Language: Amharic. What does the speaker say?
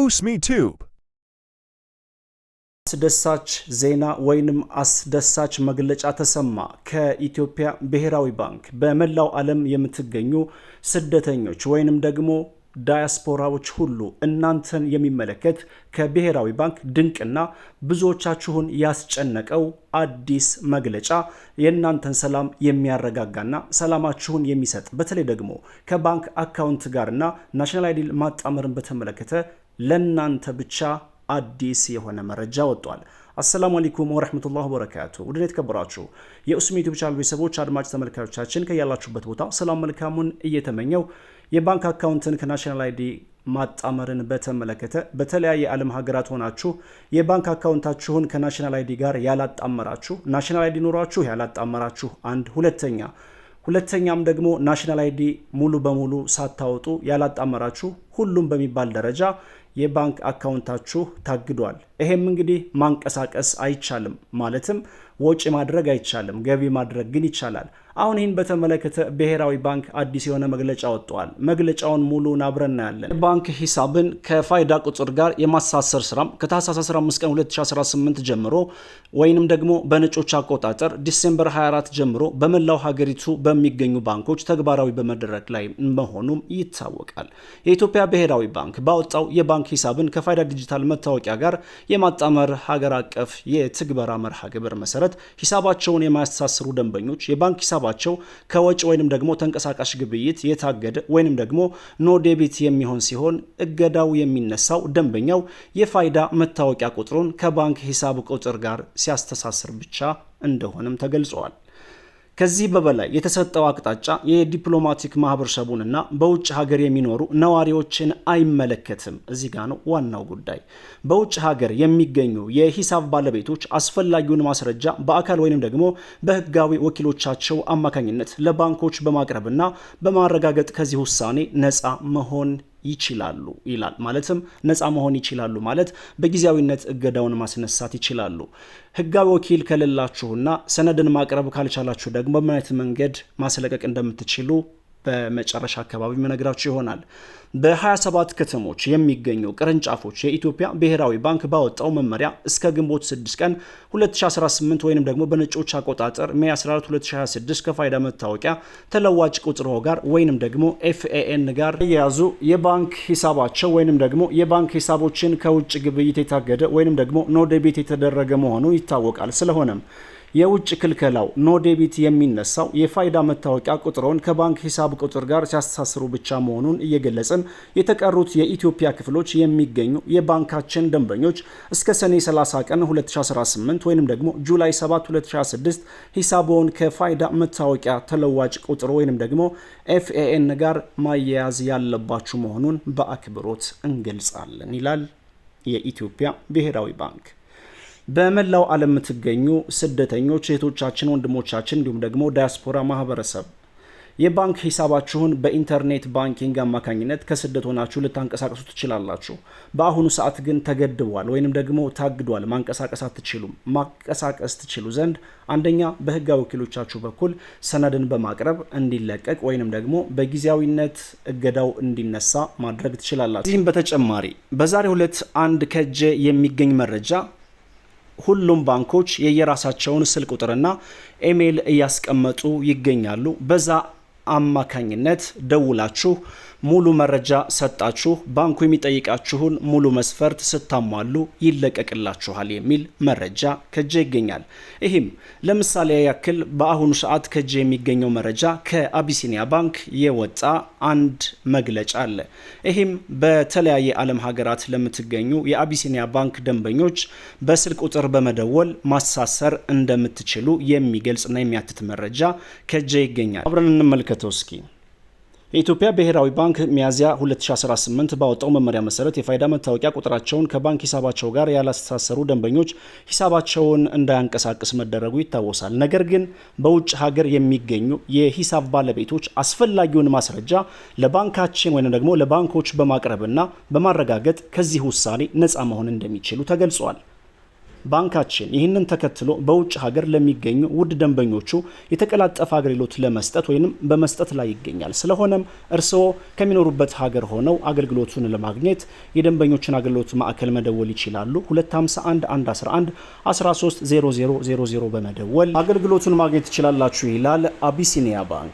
USME Tube አስደሳች ዜና ወይንም አስደሳች መግለጫ ተሰማ። ከኢትዮጵያ ብሔራዊ ባንክ በመላው ዓለም የምትገኙ ስደተኞች ወይንም ደግሞ ዳያስፖራዎች ሁሉ እናንተን የሚመለከት ከብሔራዊ ባንክ ድንቅና ብዙዎቻችሁን ያስጨነቀው አዲስ መግለጫ የእናንተን ሰላም የሚያረጋጋና ሰላማችሁን የሚሰጥ በተለይ ደግሞ ከባንክ አካውንት ጋርና ናሽናል አይዲ ማጣመርን በተመለከተ ለእናንተ ብቻ አዲስ የሆነ መረጃ ወጥቷል። አሰላሙ አለይኩም ወራህመቱላሂ ወበረካቱ። ውድና የተከበራችሁ የኡስሚ ዩቲዩብ ቻናል ቤተሰቦች አድማጭ ተመልካቾቻችን ከያላችሁበት ቦታ ሰላም መልካሙን እየተመኘው የባንክ አካውንትን ከናሽናል አይዲ ማጣመርን በተመለከተ በተለያየ ዓለም ሀገራት ሆናችሁ የባንክ አካውንታችሁን ከናሽናል አይዲ ጋር ያላጣመራችሁ፣ ናሽናል አይዲ ኖራችሁ ያላጣመራችሁ አንድ፣ ሁለተኛም ደግሞ ናሽናል አይዲ ሙሉ በሙሉ ሳታወጡ ያላጣመራችሁ ሁሉም በሚባል ደረጃ የባንክ አካውንታችሁ ታግዷል። ይሄም እንግዲህ ማንቀሳቀስ አይቻልም፣ ማለትም ወጪ ማድረግ አይቻልም፣ ገቢ ማድረግ ግን ይቻላል። አሁን ይህን በተመለከተ ብሔራዊ ባንክ አዲስ የሆነ መግለጫ ወጥቷል። መግለጫውን ሙሉን አብረን እናያለን። ባንክ ሂሳብን ከፋይዳ ቁጥር ጋር የማሳሰር ስራም ከታህሳስ 15 ቀን 2018 ጀምሮ ወይንም ደግሞ በነጮች አቆጣጠር ዲሴምበር 24 ጀምሮ በመላው ሀገሪቱ በሚገኙ ባንኮች ተግባራዊ በመደረግ ላይ መሆኑም ይታወቃል። የኢትዮጵያ ብሔራዊ ባንክ ባወጣው የባንክ ሂሳብን ከፋይዳ ዲጂታል መታወቂያ ጋር የማጣመር ሀገር አቀፍ የትግበራ መርሃ ግብር መሰረት ሂሳባቸውን የማያስተሳስሩ ደንበኞች የባንክ ሂሳባቸው ከወጪ ወይንም ደግሞ ተንቀሳቃሽ ግብይት የታገደ ወይንም ደግሞ ኖ ዴቢት የሚሆን ሲሆን እገዳው የሚነሳው ደንበኛው የፋይዳ መታወቂያ ቁጥሩን ከባንክ ሂሳብ ቁጥር ጋር ሲያስተሳስር ብቻ እንደሆነም ተገልጿል። ከዚህ በበላይ የተሰጠው አቅጣጫ የዲፕሎማቲክ ማህበረሰቡንና በውጭ ሀገር የሚኖሩ ነዋሪዎችን አይመለከትም። እዚህ ጋር ነው ዋናው ጉዳይ። በውጭ ሀገር የሚገኙ የሂሳብ ባለቤቶች አስፈላጊውን ማስረጃ በአካል ወይንም ደግሞ በህጋዊ ወኪሎቻቸው አማካኝነት ለባንኮች በማቅረብና በማረጋገጥ ከዚህ ውሳኔ ነፃ መሆን ይችላሉ ይላል። ማለትም ነፃ መሆን ይችላሉ ማለት በጊዜያዊነት እገዳውን ማስነሳት ይችላሉ። ህጋዊ ወኪል ከሌላችሁና ሰነድን ማቅረብ ካልቻላችሁ ደግሞ በምን አይነት መንገድ ማስለቀቅ እንደምትችሉ በመጨረሻ አካባቢ መነግራችሁ ይሆናል። በ27 ከተሞች የሚገኙ ቅርንጫፎች የኢትዮጵያ ብሔራዊ ባንክ ባወጣው መመሪያ እስከ ግንቦት 6 ቀን 2018 ወይንም ደግሞ በነጮች አቆጣጠር ሜይ 14 2026 ከፋይዳ መታወቂያ ተለዋጭ ቁጥሮ ጋር ወይንም ደግሞ ኤፍኤኤን ጋር የያዙ የባንክ ሂሳባቸው ወይንም ደግሞ የባንክ ሂሳቦችን ከውጭ ግብይት የታገደ ወይንም ደግሞ ኖ ዴቢት የተደረገ መሆኑ ይታወቃል። ስለሆነም የውጭ ክልከላው ኖ ዴቢት የሚነሳው የፋይዳ መታወቂያ ቁጥሮን ከባንክ ሂሳብ ቁጥር ጋር ሲያስተሳስሩ ብቻ መሆኑን እየገለጽን የተቀሩት የኢትዮጵያ ክፍሎች የሚገኙ የባንካችን ደንበኞች እስከ ሰኔ 30 ቀን 2018 ወይንም ደግሞ ጁላይ 7 2026 ሂሳቦን ከፋይዳ መታወቂያ ተለዋጭ ቁጥሮ ወይንም ደግሞ ኤፍኤኤን ጋር ማያያዝ ያለባችሁ መሆኑን በአክብሮት እንገልጻለን ይላል የኢትዮጵያ ብሔራዊ ባንክ። በመላው ዓለም የምትገኙ ስደተኞች እህቶቻችን፣ ወንድሞቻችን እንዲሁም ደግሞ ዳያስፖራ ማህበረሰብ የባንክ ሂሳባችሁን በኢንተርኔት ባንኪንግ አማካኝነት ከስደት ሆናችሁ ልታንቀሳቀሱ ትችላላችሁ። በአሁኑ ሰዓት ግን ተገድቧል ወይንም ደግሞ ታግዷል። ማንቀሳቀስ አትችሉም። ማንቀሳቀስ ትችሉ ዘንድ አንደኛ በህጋዊ ወኪሎቻችሁ በኩል ሰነድን በማቅረብ እንዲለቀቅ ወይንም ደግሞ በጊዜያዊነት እገዳው እንዲነሳ ማድረግ ትችላላችሁ። እዚህም በተጨማሪ በዛሬው ዕለት አንድ ከእጄ የሚገኝ መረጃ ሁሉም ባንኮች የየራሳቸውን ስልክ ቁጥርና ኢሜይል እያስቀመጡ ይገኛሉ። በዛ አማካኝነት ደውላችሁ ሙሉ መረጃ ሰጣችሁ ባንኩ የሚጠይቃችሁን ሙሉ መስፈርት ስታሟሉ ይለቀቅላችኋል የሚል መረጃ ከጄ ይገኛል። ይህም ለምሳሌ ያክል በአሁኑ ሰዓት ከጄ የሚገኘው መረጃ ከአቢሲኒያ ባንክ የወጣ አንድ መግለጫ አለ። ይህም በተለያየ ዓለም ሀገራት ለምትገኙ የአቢሲኒያ ባንክ ደንበኞች በስልክ ቁጥር በመደወል ማሳሰር እንደምትችሉ የሚገልጽና የሚያትት መረጃ ከጄ ይገኛል። አብረን እንመልከተው እስኪ። የኢትዮጵያ ብሔራዊ ባንክ ሚያዝያ 2018 ባወጣው መመሪያ መሰረት የፋይዳ መታወቂያ ቁጥራቸውን ከባንክ ሂሳባቸው ጋር ያላስተሳሰሩ ደንበኞች ሂሳባቸውን እንዳያንቀሳቅስ መደረጉ ይታወሳል። ነገር ግን በውጭ ሀገር የሚገኙ የሂሳብ ባለቤቶች አስፈላጊውን ማስረጃ ለባንካችን ወይም ደግሞ ለባንኮች በማቅረብና በማረጋገጥ ከዚህ ውሳኔ ነፃ መሆን እንደሚችሉ ተገልጿል። ባንካችን ይህንን ተከትሎ በውጭ ሀገር ለሚገኙ ውድ ደንበኞቹ የተቀላጠፈ አገልግሎት ለመስጠት ወይም በመስጠት ላይ ይገኛል። ስለሆነም እርስዎ ከሚኖሩበት ሀገር ሆነው አገልግሎቱን ለማግኘት የደንበኞችን አገልግሎት ማዕከል መደወል ይችላሉ። 251 111 130000 በመደወል አገልግሎቱን ማግኘት ትችላላችሁ ይላል አቢሲኒያ ባንክ።